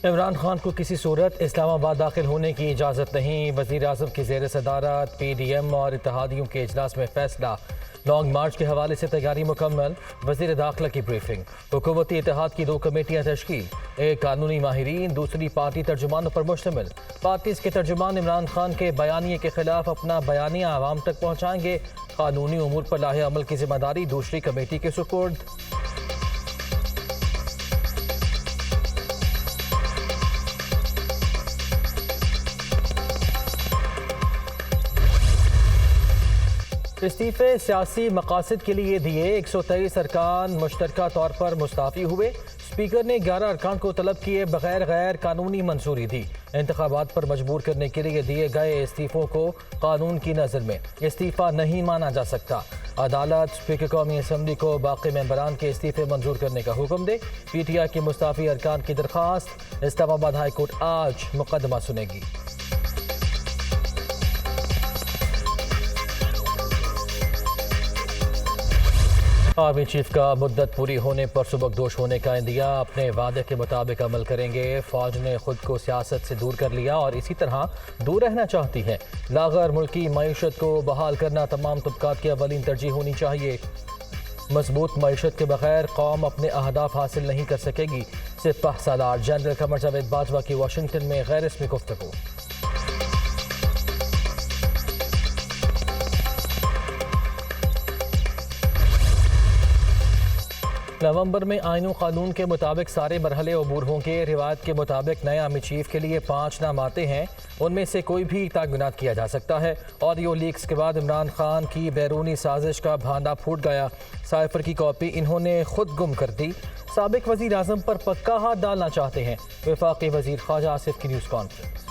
عمران خان کو کسی صورت اسلام آباد داخل ہونے کی اجازت نہیں، وزیر اعظم کی زیر صدارت پی ڈی ایم اور اتحادیوں کے اجلاس میں فیصلہ۔ لانگ مارچ کے حوالے سے تیاری مکمل، وزیر داخلہ کی بریفنگ۔ حکومتی اتحاد کی 2 کمیٹیاں تشکیل، ایک قانونی ماہرین، دوسری پارٹی ترجمانوں پر مشتمل۔ پارٹیز کے ترجمان عمران خان کے بیانیے کے خلاف اپنا بیانیہ عوام تک پہنچائیں گے، قانونی امور پر لاحق عمل کی ذمہ داری دوسری کمیٹی کے سپرد۔ استعفے سیاسی مقاصد کے لیے دیے، 123 ارکان مشترکہ طور پر مستعفی ہوئے۔ اسپیکر نے 11 ارکان کو طلب کیے بغیر غیر قانونی منظوری دی۔ انتخابات پر مجبور کرنے کے لیے دیے گئے استعفوں کو قانون کی نظر میں استعفیٰ نہیں مانا جا سکتا۔ عدالت اسپیکر قومی اسمبلی کو باقی ممبران کے استعفے منظور کرنے کا حکم دے۔ پی ٹی آئی کے مستعفی ارکان کی درخواست اسلام آباد ہائی کورٹ آج مقدمہ سنے گی۔ آرمی چیف کا مدت پوری ہونے پر سبکدوش ہونے کا عندیہ، اپنے وعدے کے مطابق عمل کریں گے۔ فوج نے خود کو سیاست سے دور کر لیا اور اسی طرح دور رہنا چاہتی ہے۔ لاغر ملکی معیشت کو بحال کرنا تمام طبقات کی اولین ترجیح ہونی چاہیے۔ مضبوط معیشت کے بغیر قوم اپنے اہداف حاصل نہیں کر سکے گی۔ سپہ سالار جنرل قمر جاوید باجوہ کی واشنگٹن میں غیر رسمی گفتگو۔ نومبر میں آئین و قانون کے مطابق سارے مرحلے عبور ہوں گے۔ روایت کے مطابق نئے آرمی چیف کے لیے 5 نام آتے ہیں، ان میں سے کوئی بھی تعینات کیا جا سکتا ہے۔ آڈیو لیکس کے بعد عمران خان کی بیرونی سازش کا بھانڈا پھوٹ گیا۔ سائفر کی کاپی انہوں نے خود گم کر دی۔ سابق وزیر اعظم پر پکا ہاتھ ڈالنا چاہتے ہیں۔ وفاقی وزیر خارجہ آصف کی نیوز کانفرنس۔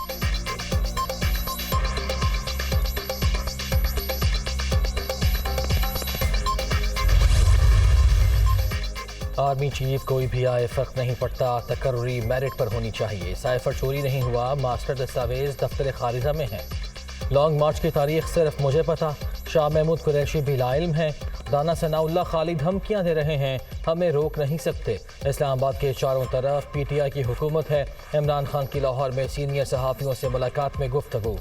آرمی چیف کوئی بھی آئے فرق نہیں پڑتا، تقرری میرٹ پر ہونی چاہیے۔ سائفر چوری نہیں ہوا، ماسٹر دستاویز دفتر خارجہ میں ہیں۔ لانگ مارچ کی تاریخ صرف مجھے پتہ، شاہ محمود قریشی بھی لاعلم ہیں۔ رانا ثناء اللہ خالی دھمکیاں دے رہے ہیں، ہمیں روک نہیں سکتے۔ اسلام آباد کے چاروں طرف پی ٹی آئی کی حکومت ہے۔ عمران خان کی لاہور میں سینئر صحافیوں سے ملاقات میں گفتگو۔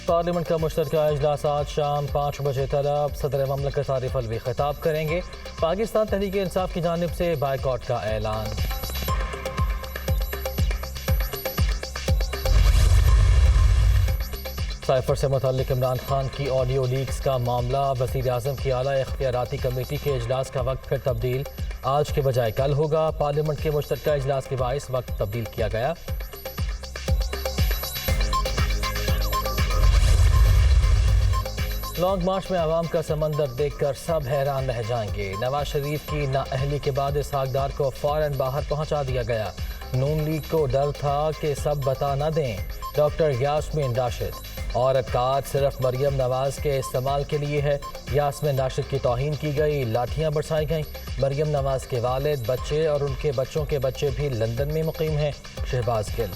پارلیمنٹ کا مشترکہ اجلاس آج شام 5 بجے طلب، صدر مملکت عارف علوی خطاب کریں گے۔ پاکستان تحریک انصاف کی جانب سے بائیکاٹ کا اعلان۔ سائفر سے متعلق عمران خان کی آڈیو لیکس کا معاملہ، وزیر اعظم کی اعلیٰ اختیاراتی کمیٹی کے اجلاس کا وقت پھر تبدیل، آج کے بجائے کل ہوگا۔ پارلیمنٹ کے مشترکہ اجلاس کے باعث وقت تبدیل کیا گیا۔ لانگ مارچ میں عوام کا سمندر دیکھ کر سب حیران رہ جائیں گے۔ نواز شریف کی نااہلی کے بعد اسحاق ڈار کو فوراً باہر پہنچا دیا گیا۔ نون لیگ کو ڈر تھا کہ سب بتا نہ دیں۔ ڈاکٹر یاسمین راشد، عورت کارڈ صرف مریم نواز کے استعمال کے لیے ہے۔ یاسمین راشد کی توہین کی گئی، لاٹھیاں برسائی گئیں۔ مریم نواز کے والد، بچے اور ان کے بچوں کے بچے بھی لندن میں مقیم ہیں۔ شہباز گل